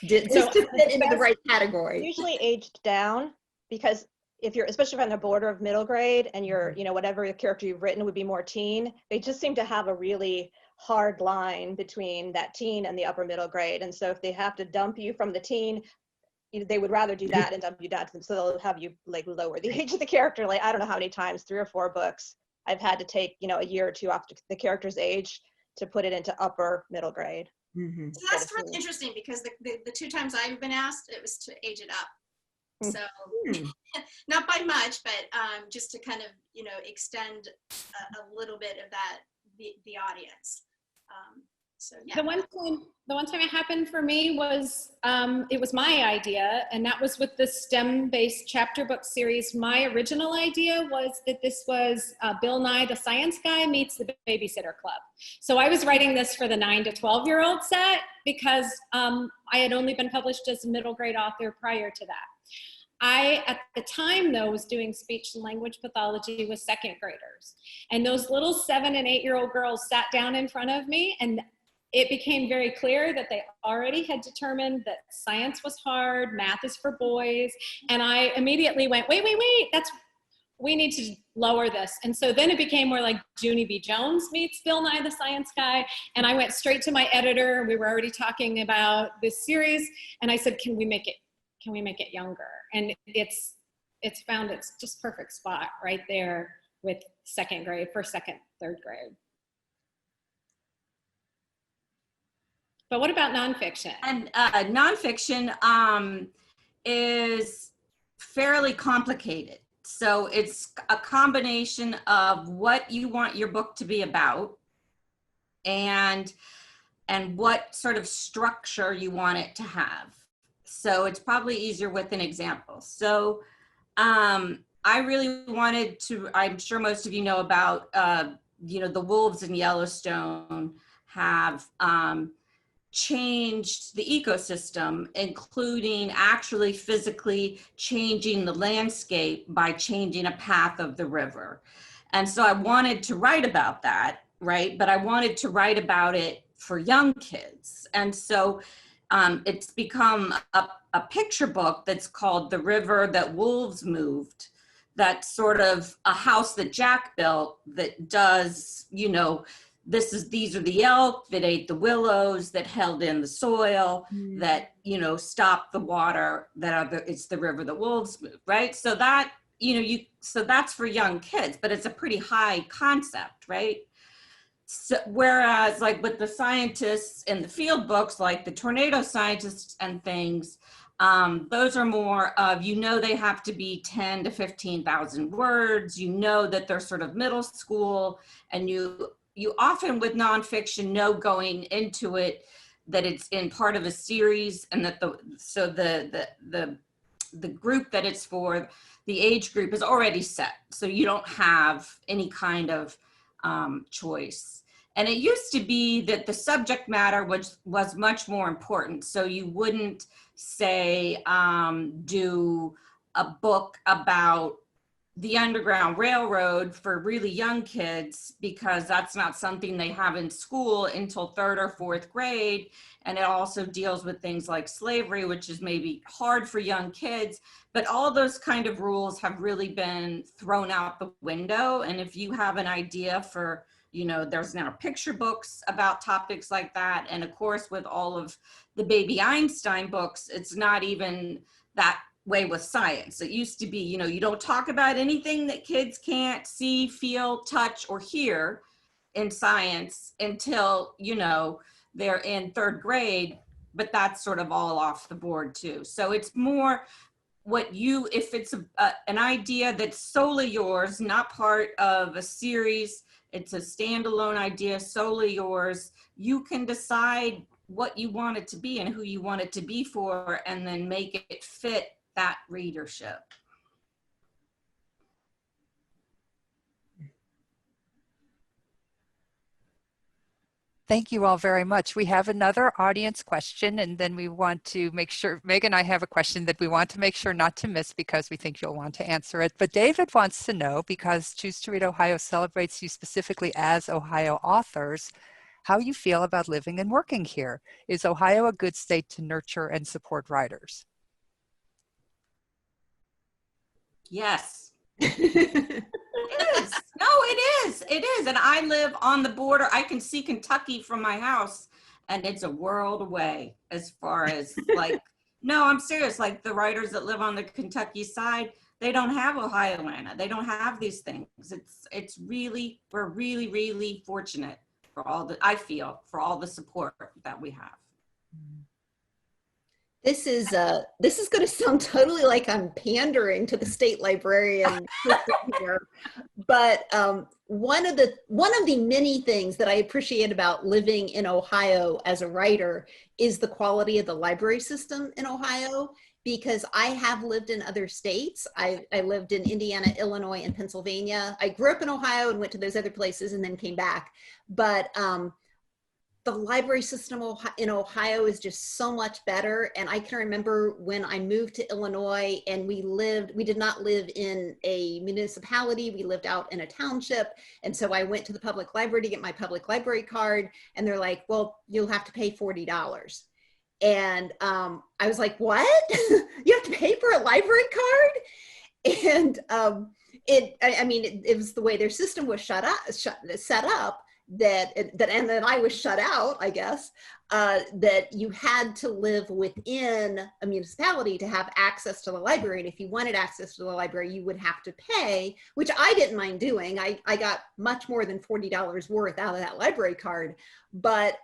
Just to fit into the right category. Usually aged down, because if you're, especially if you're on the border of middle grade and you're, you know, whatever the character you've written would be more teen, they just seem to have a really hard line between that teen and the upper middle grade. And so if they have to dump you from the teen, they would rather do that and dump you down to them. So they'll have you like lower the age of the character. Like, I don't know how many times, 3 or 4 books, I've had to take, you know, a year or 2 off the character's age to put it into upper middle grade. Mhm. So that's what's interesting, because the 2 times I've been asked, it was to age it up. So not by much, but just to kind of, you know, extend a little bit of that, the audience. So yeah. The one time it happened for me was, it was my idea, and that was with the STEM-based chapter book series. My original idea was that this was Bill Nye the Science Guy meets the Babysitter Club. So I was writing this for the 9 to 12-year-old set, because I had only been published as a middle grade author prior to that. I, at the time though, was doing speech and language pathology with 2nd graders. And those little 7 and 8-year-old girls sat down in front of me, and it became very clear that they already had determined that science was hard, math is for boys. And I immediately went, wait, we need to lower this. And so then it became more like Junie B. Jones meets Bill Nye the Science Guy. And I went straight to my editor. We were already talking about this series. And I said, can we make it younger? And it's found its just perfect spot right there with 2nd grade, 1st, 2nd, 3rd grade. But what about nonfiction? And nonfiction is fairly complicated. So it's a combination of what you want your book to be about and what sort of structure you want it to have. So it's probably easier with an example. So I really wanted to, I'm sure most of you know about, you know, the wolves in Yellowstone have changed the ecosystem, including actually physically changing the landscape by changing a path of the river. And so I wanted to write about that, right? But I wanted to write about it for young kids. And so it's become a picture book that's called The River That Wolves Moved. That's sort of a house that Jack built that does, you know, these are the elk that ate the willows, that held in the soil, that, you know, stopped the water, it's the river that wolves move, right? So that, you know, so that's for young kids, but it's a pretty high concept, right? So, whereas like with the scientists in the field books, like the tornado scientists and things, those are more of, you know, they have to be 10 to 15,000 words, you know, that they're sort of middle school, and you often with nonfiction know going into it that it's in part of a series, and that the group that it's for, the age group is already set. So you don't have any kind of choice. And it used to be that the subject matter was much more important. So you wouldn't say, do a book about the Underground Railroad for really young kids, because that's not something they have in school until 3rd or 4th grade. And it also deals with things like slavery, which is maybe hard for young kids. But all those kind of rules have really been thrown out the window. And if you have an idea for, you know, there's now picture books about topics like that. And of course, with all of the Baby Einstein books, it's not even that way with science. It used to be, you know, you don't talk about anything that kids can't see, feel, touch, or hear in science until, you know, they're in 3rd grade, but that's sort of all off the board too. So it's more what you, if it's an idea that's solely yours, not part of a series, it's a standalone idea, solely yours, you can decide what you want it to be and who you want it to be for, and then make it fit that readership. Thank you all very much. We have another audience question, and then we want to make sure, Meg and I have a question that we want to make sure not to miss because we think you'll want to answer it. But David wants to know, because Choose to Read Ohio celebrates you specifically as Ohio authors, how you feel about living and working here. Is Ohio a good state to nurture and support writers? Yes. It is. No, it is. And I live on the border. I can see Kentucky from my house, and it's a world away as far as like, no, I'm serious. Like the writers that live on the Kentucky side, they don't have Ohioana. They don't have these things. It's really, we're really, really fortunate for all the, I feel, for all the support that we have. This is going to sound totally like I'm pandering to the state librarian here, but one of the many things that I appreciate about living in Ohio as a writer is the quality of the library system in Ohio, because I have lived in other states. I lived in Indiana, Illinois, and Pennsylvania. I grew up in Ohio and went to those other places and then came back, but the library system in Ohio is just so much better. And I can remember when I moved to Illinois and we did not live in a municipality, we lived out in a township. And so I went to the public library to get my public library card, and they're like, well, you'll have to pay $40. And I was like, what? You have to pay for a library card? And it was the way their system was set up, and then I was shut out, I guess, that you had to live within a municipality to have access to the library. And if you wanted access to the library, you would have to pay, which I didn't mind doing. I got much more than $40 worth out of that library card. But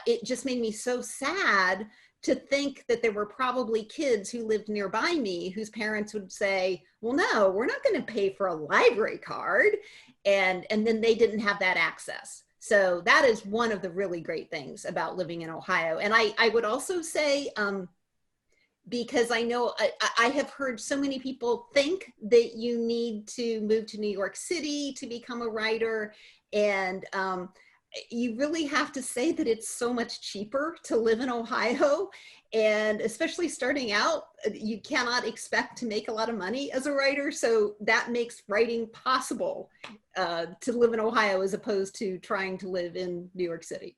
it just made me so sad to think that there were probably kids who lived nearby me whose parents would say, well, no, we're not going to pay for a library card. And then they didn't have that access. So that is one of the really great things about living in Ohio. And I would also say, because I know I have heard so many people think that you need to move to New York City to become a writer. And you really have to say that it's so much cheaper to live in Ohio. And especially starting out, you cannot expect to make a lot of money as a writer. So that makes writing possible to live in Ohio as opposed to trying to live in New York City.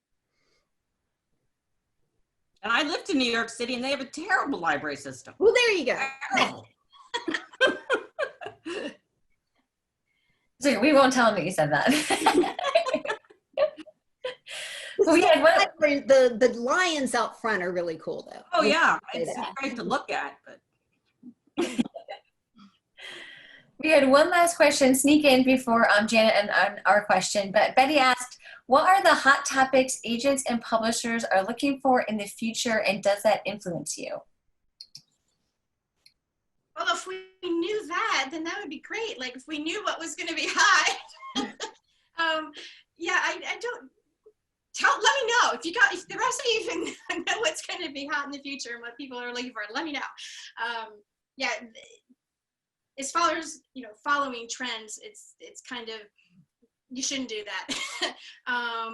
And I lived in New York City and they have a terrible library system. Well, there you go. So we won't tell them that you said that. Well, yeah, the lions out front are really cool, though. Oh yeah, it's great to look at. But we had one last question sneak in before Janet and our question. But Betty asked, "What are the hot topics agents and publishers are looking for in the future, and does that influence you?" Well, if we knew that, then that would be great. Like if we knew what was going to be hot. Yeah, I don't. Let me know if the rest of you even know what's going to be hot in the future and what people are looking for. Let me know. Yeah, as far as following trends, it's kind of, you shouldn't do that. I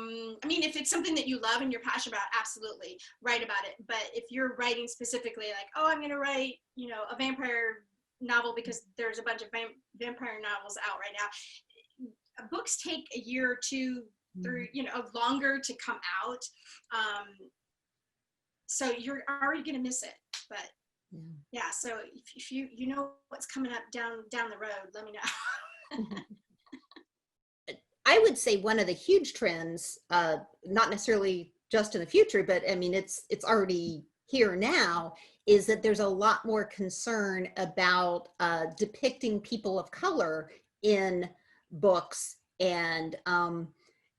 mean, if it's something that you love and you're passionate about, absolutely write about it. But if you're writing specifically, like, oh, I'm going to write a vampire novel because there's a bunch of vampire novels out right now. Books take a year or two through longer to come out, so you're already going to miss it. But yeah, so if you know what's coming up down the road, let me know. I would say one of the huge trends, not necessarily just in the future, but I mean it's already here now, is that there's a lot more concern about depicting people of color in books. And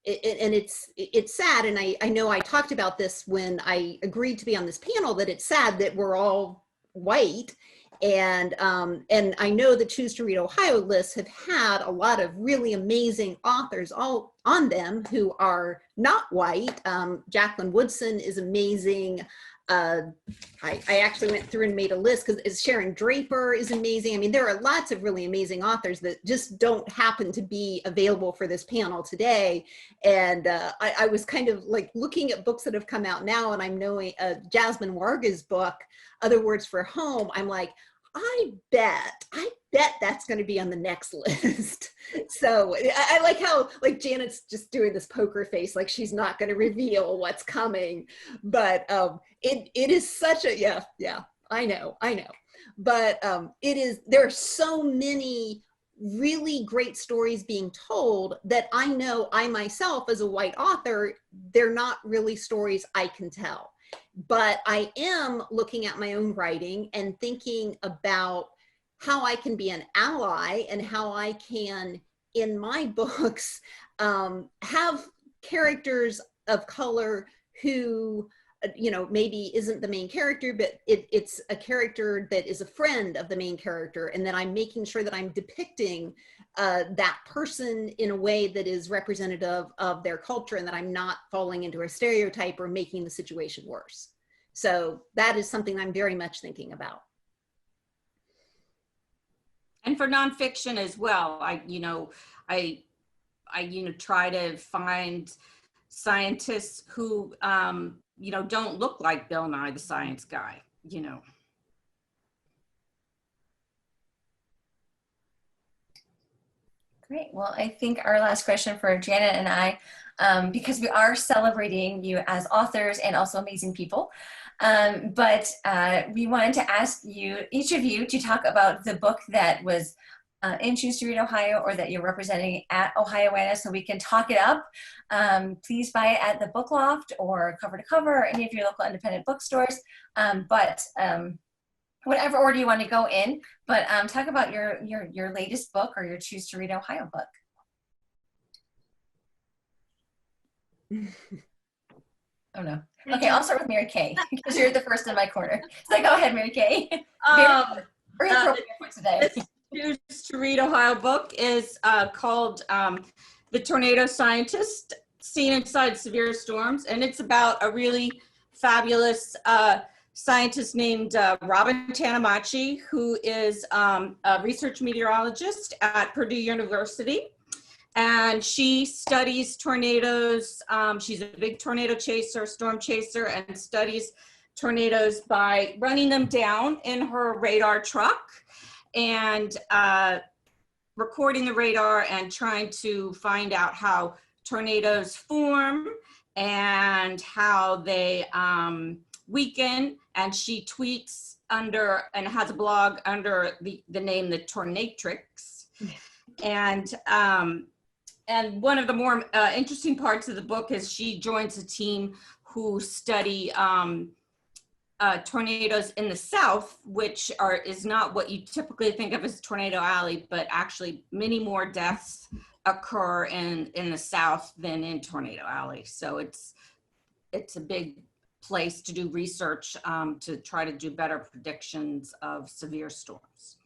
it's sad, and I know I talked about this when I agreed to be on this panel, that it's sad that we're all white, and I know the Choose to Read Ohio lists have had a lot of really amazing authors all on them who are not white. Jacqueline Woodson is amazing. I actually went through and made a list because Sharon Draper is amazing. I mean, there are lots of really amazing authors that just don't happen to be available for this panel today. And I was kind of like looking at books that have come out now, and I'm knowing Jasmine Warga's book, Other Words for Home. I'm like, I bet that's going to be on the next list. So I like how like Janet's just doing this poker face, like she's not going to reveal what's coming. But it is such a, yeah, I know. But there are so many really great stories being told that I know I myself as a white author, they're not really stories I can tell. But I am looking at my own writing and thinking about how I can be an ally and how I can, in my books, have characters of color who, you know, maybe isn't the main character, but it's a character that is a friend of the main character, and then I'm making sure that I'm depicting that person in a way that is representative of their culture, and that I'm not falling into a stereotype or making the situation worse. So that is something I'm very much thinking about. And for nonfiction as well, I try to find scientists who, you know, don't look like Bill Nye the Science Guy, you know. Great. Well, I think our last question for Janet and I, because we are celebrating you as authors and also amazing people, but we wanted to ask you, each of you, to talk about the book that was in Choose to Read Ohio, or that you're representing at Ohioana, so we can talk it up. Please buy it at the Book Loft or Cover to Cover, or any of your local independent bookstores. Whatever order you want to go in, but talk about your latest book, or your Choose to Read Ohio book. Oh no. Okay, I'll start with Mary Kay, because you're the first in my corner. So go ahead, Mary Kay. Very appropriate for today. Choose to Read Ohio book is called The Tornado Scientist, Seen Inside Severe Storms, and it's about a really fabulous scientist named Robin Tanamachi, who is a research meteorologist at Purdue University. And she studies tornadoes. She's a big tornado chaser, storm chaser, and studies tornadoes by running them down in her radar truck and recording the radar and trying to find out how tornadoes form and how they weaken. And she tweets under, and has a blog under the name The Tornatrix. And one of the more interesting parts of the book is she joins a team who study tornadoes in the South, which is not what you typically think of as Tornado Alley, but actually many more deaths occur in the South than in Tornado Alley. So it's a big place to do research to try to do better predictions of severe storms.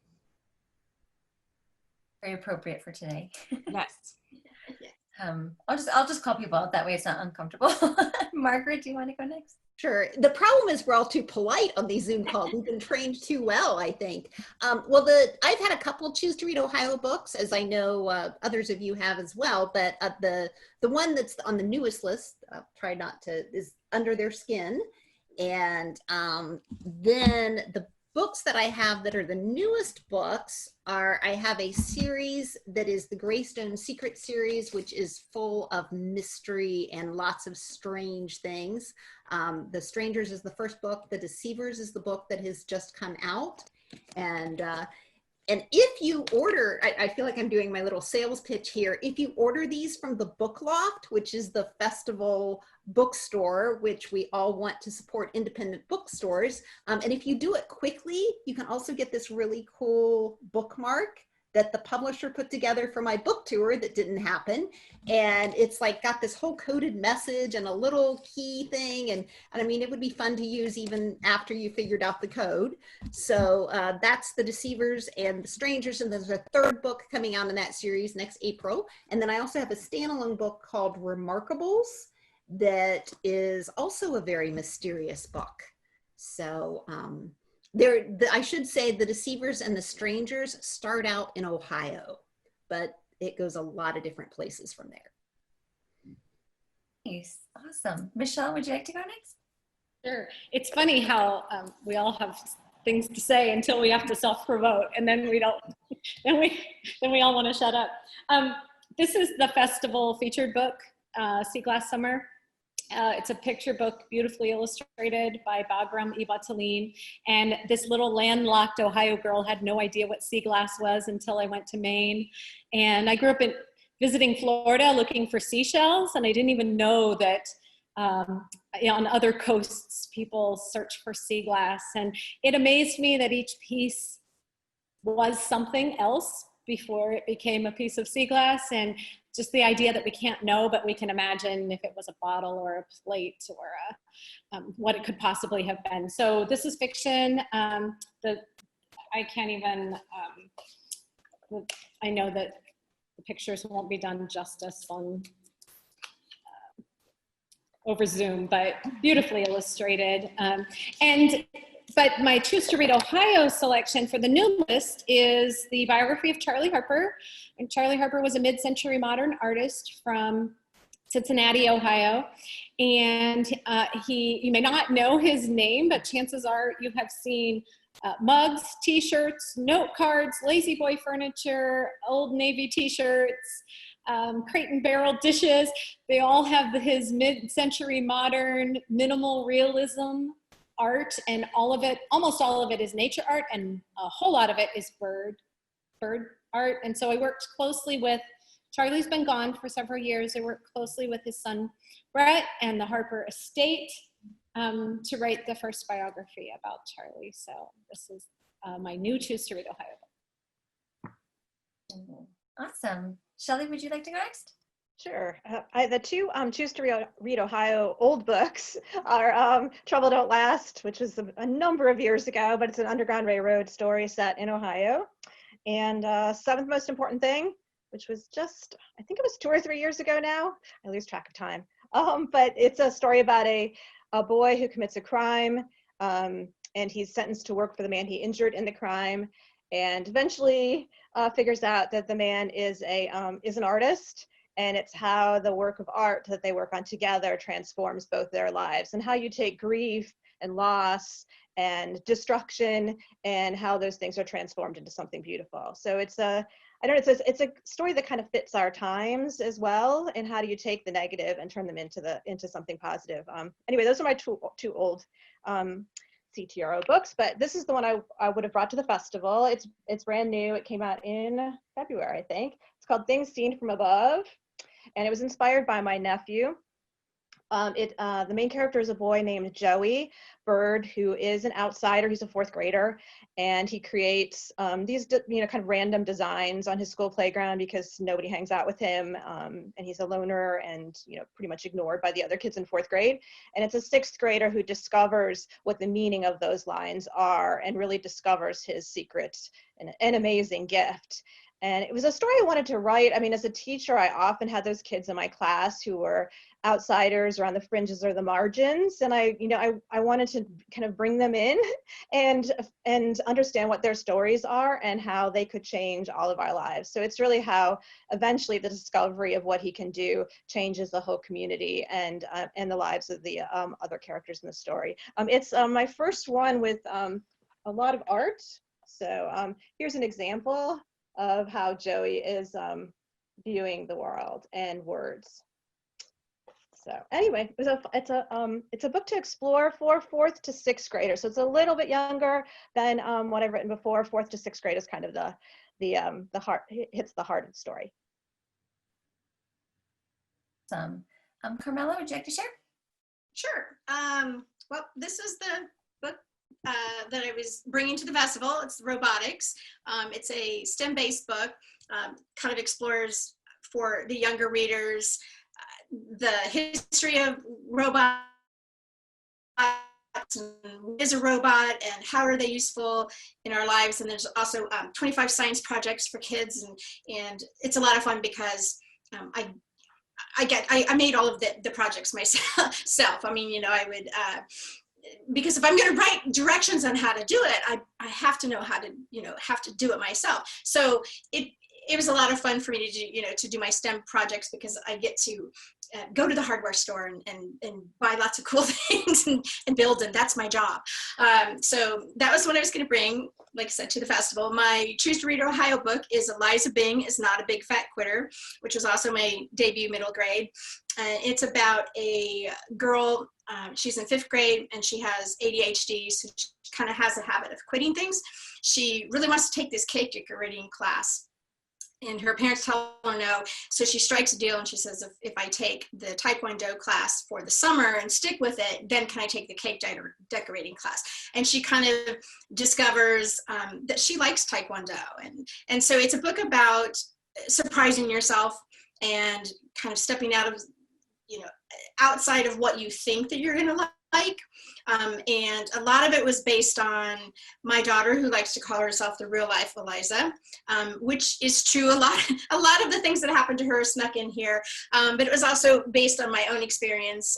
Very appropriate for today. Yes. I'll just call people out, that way it's not uncomfortable. Margaret, do you want to go next? Sure. The problem is we're all too polite on these Zoom calls. We've been trained too well, I think. Well, I've had a couple Choose to Read Ohio books, as I know others of you have as well, but the one that's on the newest list, try not to, is Under Their Skin. And then the books that I have that are the newest books are, I have a series that is the Greystone Secret series, which is full of mystery and lots of strange things. The Strangers is the first book. The Deceivers is the book that has just come out. And if you order, I feel like I'm doing my little sales pitch here. If you order these from the Book Loft, which is the festival bookstore, which we all want to support independent bookstores, and if you do it quickly, you can also get this really cool bookmark that the publisher put together for my book tour that didn't happen. And it's like got this whole coded message and a little key thing. And I mean, it would be fun to use even after you figured out the code. So that's The Deceivers and The Strangers. And there's a third book coming out in that series next April. And then I also have a standalone book called Remarkables that is also a very mysterious book. So I should say The Deceivers and The Strangers start out in Ohio, but it goes a lot of different places from there. Nice, awesome. Michelle, would you like to go next? Sure. It's funny how we all have things to say until we have to self-promote, and then we don't. Then we all want to shut up. This is the festival featured book, Sea Glass Summer. It's a picture book, beautifully illustrated by Bagram Ibataline. And this little landlocked Ohio girl had no idea what sea glass was until I went to Maine. And I grew up visiting Florida looking for seashells, and I didn't even know that on other coasts people search for sea glass. And it amazed me that each piece was something else before it became a piece of sea glass. And just the idea that we can't know, but we can imagine if it was a bottle or a plate or what it could possibly have been. So this is fiction. I can't even, I know that the pictures won't be done justice on over Zoom, but beautifully illustrated. But my Choose to Read Ohio selection for the new list is the biography of Charlie Harper. And Charlie Harper was a mid-century modern artist from Cincinnati, Ohio. And you may not know his name, but chances are you have seen mugs, t-shirts, note cards, Lazy Boy furniture, Old Navy t-shirts, Crate and Barrel dishes. They all have his mid-century modern minimal realism art, and almost all of it is nature art, and a whole lot of it is bird art. And so I worked closely with, Charlie's been gone for several years. I worked closely with his son, Brett, and the Harper estate to write the first biography about Charlie. So this is my new Choose to Read Ohio. Awesome. Shelley, would you like to go next? Sure. The two Choose to Read Ohio old books are Trouble Don't Last, which was a number of years ago, but it's an Underground Railroad story set in Ohio. And Seventh Most Important Thing, which was just, I think it was 2 or 3 years ago now. I lose track of time. But it's a story about a boy who commits a crime, and he's sentenced to work for the man he injured in the crime, and eventually figures out that the man is an artist. And it's how the work of art that they work on together transforms both their lives, and how you take grief and loss and destruction and how those things are transformed into something beautiful. So it's a story that kind of fits our times as well. And how do you take the negative and turn them into something positive? Anyway, those are my two old CTRO books, but this is the one I would have brought to the festival. It's brand new. It came out in February, I think. It's called Things Seen from Above. And it was inspired by my nephew. The main character is a boy named Joey Bird, who is an outsider. He's a 4th grader, and he creates these kind of random designs on his school playground because nobody hangs out with him, and he's a loner and pretty much ignored by the other kids in 4th grade. And it's a 6th grader who discovers what the meaning of those lines are and really discovers his secret and an amazing gift. And it was a story I wanted to write. I mean, as a teacher, I often had those kids in my class who were outsiders or on the fringes or the margins. And I wanted to kind of bring them in and understand what their stories are and how they could change all of our lives. So it's really how eventually the discovery of what he can do changes the whole community and the lives of the other characters in the story. It's my first one with a lot of art. So here's an example of how Joey is viewing the world and words. So anyway, it's a book to explore for 4th to 6th graders. So it's a little bit younger than what I've written before. 4th to 6th grade is kind of the heart, hits the heart of the story. Awesome. Carmella, would you like to share? Sure. Well, this is the book that I was bringing to the festival. It's Robotics. It's a STEM-based book, kind of explores for the younger readers the history of robots, and what is a robot and how are they useful in our lives. And there's also 25 science projects for kids, and it's a lot of fun because I made all of the projects myself. I mean, I would, because if I'm going to write directions on how to do it, I have to know how to, have to do it myself. So it was a lot of fun for me to do, to do my STEM projects because I get to go to the hardware store and buy lots of cool things and build, and that's my job. So that was what I was going to bring, like I said, to the festival. My Choose to Read Ohio book is Eliza Bing is Not a Big Fat Quitter, which was also my debut middle grade. It's about a girl, she's in 5th grade and she has ADHD, so she kind of has a habit of quitting things. She really wants to take this cake decorating class, and her parents tell her no, so she strikes a deal and she says, if I take the Taekwondo class for the summer and stick with it, then can I take the cake decorating class? And she kind of discovers that she likes Taekwondo. And so it's a book about surprising yourself and kind of stepping out of, outside of what you think that you're going to like. And a lot of it was based on my daughter, who likes to call herself the real life Eliza, which is true. A lot of the things that happened to her snuck in here, but it was also based on my own experience.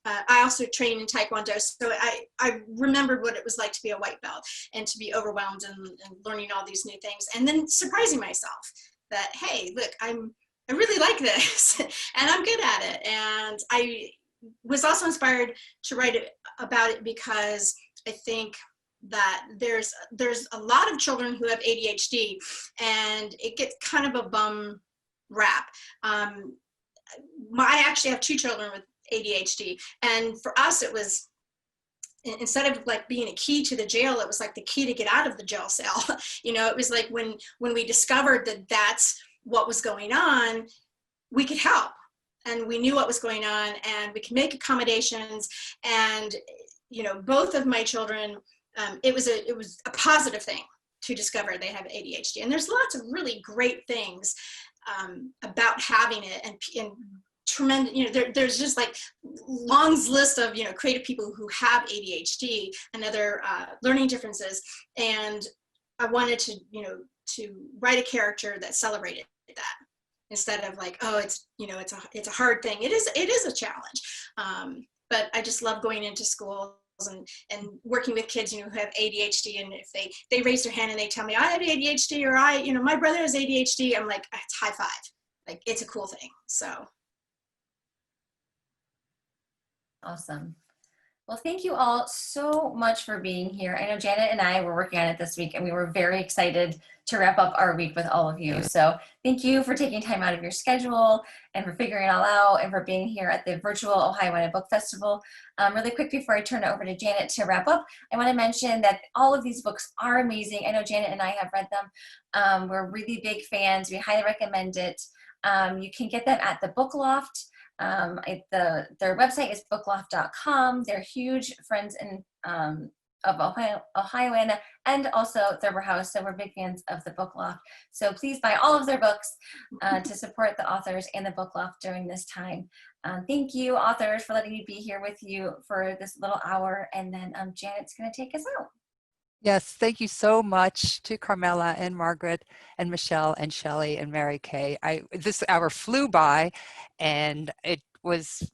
I also trained in Taekwondo, so I remembered what it was like to be a white belt and to be overwhelmed and learning all these new things, and then surprising myself that, hey, look, I really like this and I'm good at it. And I was also inspired to write about it because I think that there's a lot of children who have ADHD, and it gets kind of a bum rap. I actually have 2 children with ADHD, and for us it was, instead of like being a key to the jail, it was like the key to get out of the jail cell. It was like when we discovered that that's what was going on, we could help, and we knew what was going on, and we could make accommodations. And both of my children, it was a positive thing to discover they have ADHD. And there's lots of really great things about having it, and tremendous, there's just like Long's list of creative people who have ADHD and other learning differences. And I wanted to write a character that celebrated that, instead of like, oh, it's a hard thing. It is a challenge, but I just love going into schools and working with kids who have ADHD, and if they raise their hand and they tell me I have ADHD, or my brother has ADHD, I'm like, it's high five, like it's a cool thing. So Awesome. Well, thank you all so much for being here. I know Janet and I were working on it this week, and we were very excited to wrap up our week with all of you. So thank you for taking time out of your schedule and for figuring it all out, and for being here at the virtual Ohioana Book Festival. Really quick before I turn it over to Janet to wrap up, I want to mention that all of these books are amazing. I know Janet and I have read them. We're really big fans. We highly recommend it. You can get them at the Book Loft. Their website is bookloft.com. They're huge friends of Ohioana and also Thurber House, so we're big fans of the Book Loft. So please buy all of their books to support the authors and the Book Loft during this time. Thank you, authors, for letting me be here with you for this little hour, and then Janet's going to take us out. Yes, thank you so much to Carmella and Margaret and Michelle and Shelley and Mary Kay. This hour flew by, and it was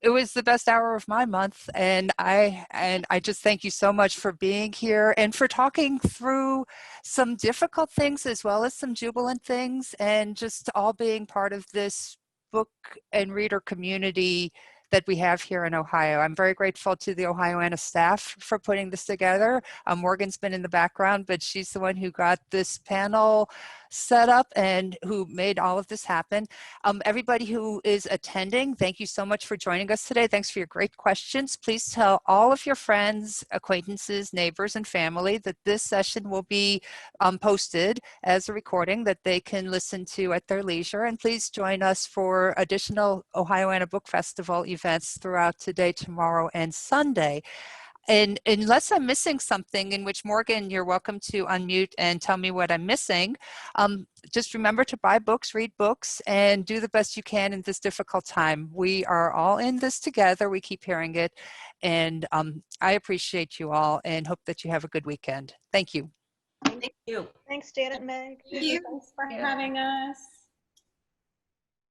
the best hour of my month, and I just thank you so much for being here and for talking through some difficult things as well as some jubilant things, and just all being part of this book and reader community that we have here in Ohio. I'm very grateful to the Ohioana staff for putting this together. Morgan's been in the background, but she's the one who got this panel set up and who made all of this happen. Everybody who is attending, thank you so much for joining us today. Thanks for your great questions. Please tell all of your friends, acquaintances, neighbors, and family that this session will be posted as a recording that they can listen to at their leisure. And please join us for additional Ohioana Book Festival events throughout today, tomorrow, and Sunday. And unless I'm missing something, in which Morgan, you're welcome to unmute and tell me what I'm missing, just remember to buy books, read books, and do the best you can in this difficult time. We are all in this together. We keep hearing it. And I appreciate you all and hope that you have a good weekend. Thank you. Thank you. Thanks, Janet and Meg. Thanks for having us.